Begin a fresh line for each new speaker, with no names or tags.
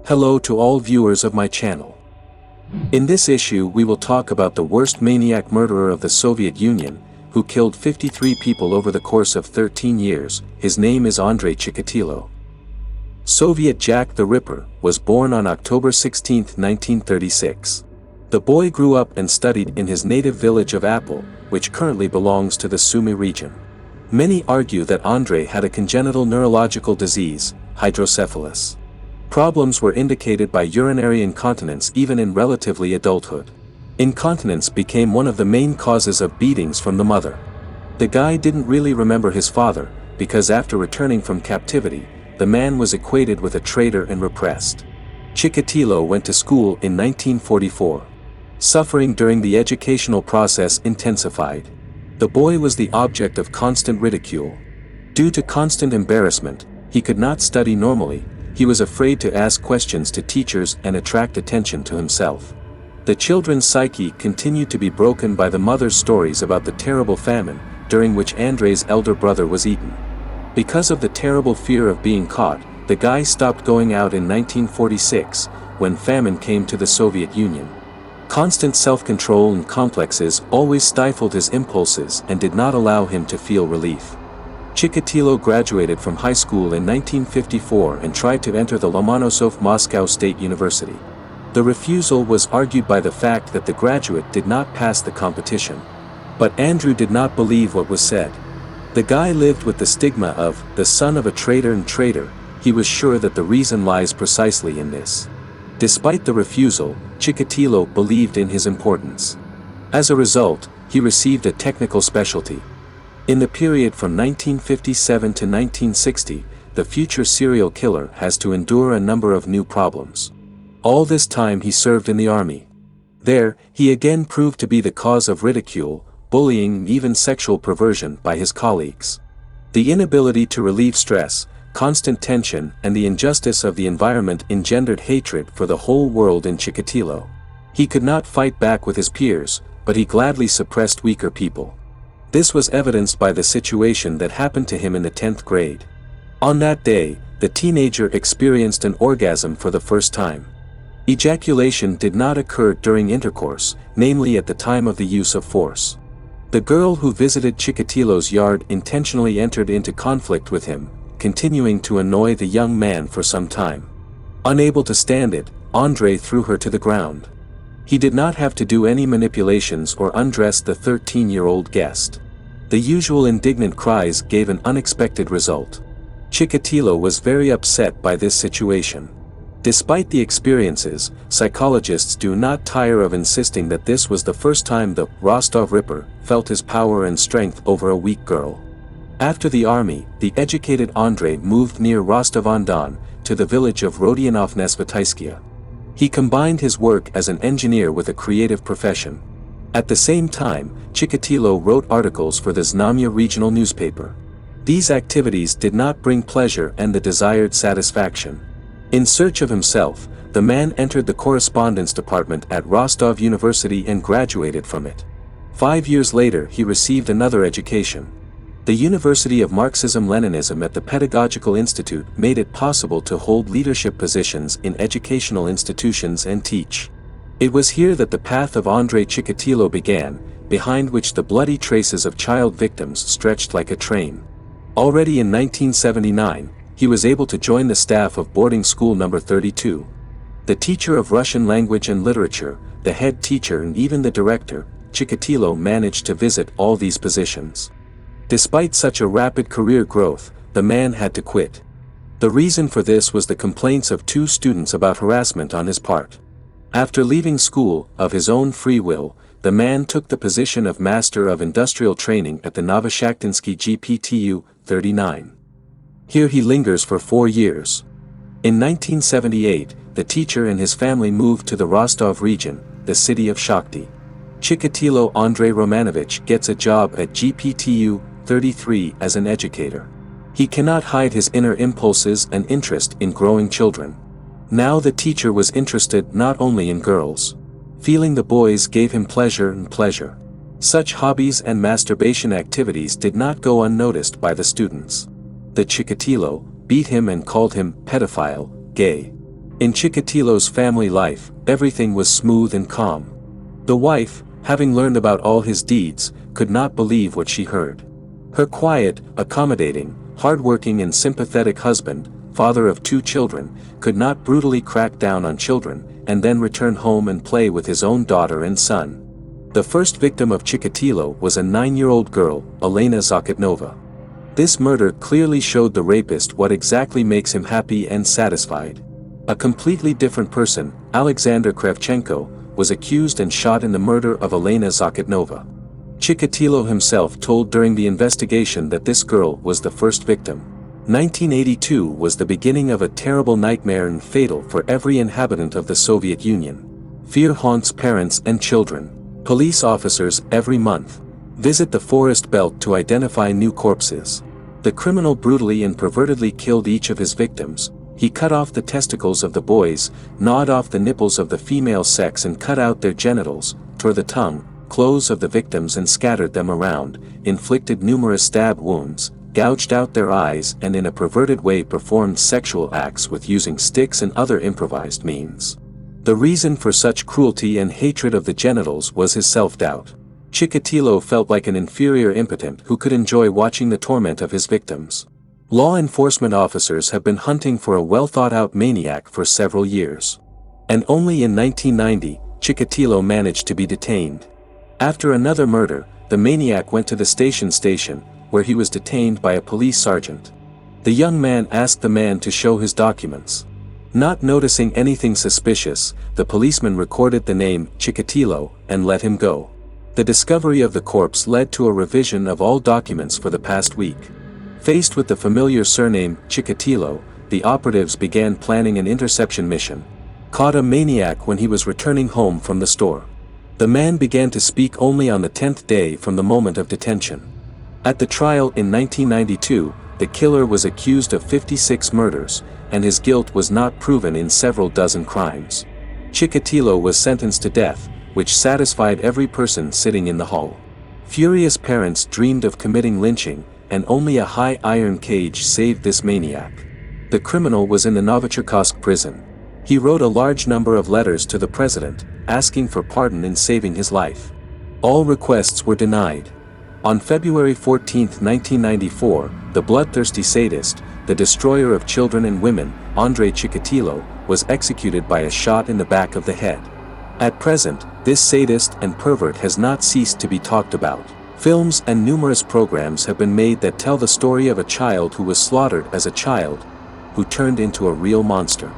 Hello to all viewers of my channel. In this issue we will talk about the worst maniac murderer of the Soviet Union, who killed 53 people over the course of 13 years. His name is Andrei Chikatilo. Soviet Jack the Ripper was born on October 16, 1936. The boy grew up and studied in his native village of Apple, which currently belongs to the Sumy region. Many argue that Andrei had a congenital neurological disease, hydrocephalus. Problems were indicated by urinary incontinence even in relatively adulthood. Incontinence became one of the main causes of beatings from the mother. The guy didn't really remember his father, because after returning from captivity, the man was equated with a traitor and repressed. Chikatilo went to school in 1944. Suffering during the educational process intensified. The boy was the object of constant ridicule. Due to constant embarrassment, he could not study normally. He was afraid to ask questions to teachers and attract attention to himself. The children's psyche continued to be broken by the mother's stories about the terrible famine, during which Andrei's elder brother was eaten. Because of the terrible fear of being caught, the guy stopped going out in 1946, when famine came to the Soviet Union. Constant self-control and complexes always stifled his impulses and did not allow him to feel relief. Chikatilo graduated from high school in 1954 and tried to enter the Lomonosov Moscow State University. The refusal was argued by the fact that the graduate did not pass the competition. But Andrew did not believe what was said. The guy lived with the stigma of the son of a traitor and traitor. He was sure that the reason lies precisely in this. Despite the refusal, Chikatilo believed in his importance. As a result, he received a technical specialty. In the period from 1957 to 1960, the future serial killer has to endure a number of new problems. All this time he served in the army. There, he again proved to be the cause of ridicule, bullying and even sexual perversion by his colleagues. The inability to relieve stress, constant tension and the injustice of the environment engendered hatred for the whole world in Chikatilo. He could not fight back with his peers, but he gladly suppressed weaker people. This was evidenced by the situation that happened to him in the 10th grade. On that day, the teenager experienced an orgasm for the first time. Ejaculation did not occur during intercourse, namely at the time of the use of force. The girl who visited Chikatilo's yard intentionally entered into conflict with him, continuing to annoy the young man for some time. Unable to stand it, Andrei threw her to the ground. He did not have to do any manipulations or undress the 13-year-old guest. The usual indignant cries gave an unexpected result. Chikatilo was very upset by this situation. Despite the experiences, psychologists do not tire of insisting that this was the first time the Rostov Ripper felt his power and strength over a weak girl. After the army, the educated Andrei moved near Rostov-on-Don, to the village of Rodianovnesvitaiskia. He combined his work as an engineer with a creative profession. At the same time, Chikatilo wrote articles for the Znamya regional newspaper. These activities did not bring pleasure and the desired satisfaction. In search of himself, the man entered the correspondence department at Rostov University and graduated from it. 5 years later he received another education. The University of Marxism-Leninism at the Pedagogical Institute made it possible to hold leadership positions in educational institutions and teach. It was here that the path of Andrei Chikatilo began, behind which the bloody traces of child victims stretched like a train. Already in 1979, he was able to join the staff of boarding school number 32. The teacher of Russian language and literature, the head teacher and even the director, Chikatilo managed to visit all these positions. Despite such a rapid career growth, the man had to quit. The reason for this was the complaints of 2 students about harassment on his part. After leaving school, of his own free will, the man took the position of Master of Industrial Training at the Novoshakhtinsky GPTU 39. Here he lingers for 4 years. In 1978, the teacher and his family moved to the Rostov region, the city of Shakhty. Chikatilo Andrei Romanovich gets a job at GPTU 33 as an educator. He cannot hide his inner impulses and interest in growing children. Now the teacher was interested not only in girls. Feeling the boys gave him pleasure and pleasure. Such hobbies and masturbation activities did not go unnoticed by the students. The Chikatilo beat him and called him pedophile, gay. In Chikatilo's family life, everything was smooth and calm. The wife, having learned about all his deeds, could not believe what she heard. Her quiet, accommodating, hardworking and sympathetic husband, father of 2 children, could not brutally crack down on children, and then return home and play with his own daughter and son. The first victim of Chikatilo was a 9-year-old girl, Elena Zakotnova. This murder clearly showed the rapist what exactly makes him happy and satisfied. A completely different person, Alexander Kravchenko, was accused and shot in the murder of Elena Zakotnova. Chikatilo himself told during the investigation that this girl was the first victim. 1982 was the beginning of a terrible nightmare and fatal for every inhabitant of the Soviet Union. Fear haunts parents and children. Police officers every month visit the forest belt to identify new corpses. The criminal brutally and pervertedly killed each of his victims. He cut off the testicles of the boys, gnawed off the nipples of the female sex and cut out their genitals, tore the tongue, clothes of the victims and scattered them around, inflicted numerous stab wounds, gouged out their eyes and in a perverted way performed sexual acts with using sticks and other improvised means. The reason for such cruelty and hatred of the genitals was his self-doubt. Chikatilo felt like an inferior impotent who could enjoy watching the torment of his victims. Law enforcement officers have been hunting for a well-thought-out maniac for several years. And only in 1990, Chikatilo managed to be detained. After another murder, the maniac went to the station, where he was detained by a police sergeant. The young man asked the man to show his documents. Not noticing anything suspicious, the policeman recorded the name Chikatilo and let him go. The discovery of the corpse led to a revision of all documents for the past week. Faced with the familiar surname Chikatilo, the operatives began planning an interception mission. Caught a maniac when he was returning home from the store. The man began to speak only on the 10th day from the moment of detention. At the trial in 1992, the killer was accused of 56 murders, and his guilt was not proven in several dozen crimes. Chikatilo was sentenced to death, which satisfied every person sitting in the hall. Furious parents dreamed of committing lynching, and only a high iron cage saved this maniac. The criminal was in the Novichokhovsk prison. He wrote a large number of letters to the president, asking for pardon and saving his life. All requests were denied. On February 14, 1994, the bloodthirsty sadist, the destroyer of children and women, Andrei Chikatilo, was executed by a shot in the back of the head. At present, this sadist and pervert has not ceased to be talked about. Films and numerous programs have been made that tell the story of a child who was slaughtered as a child, who turned into a real monster.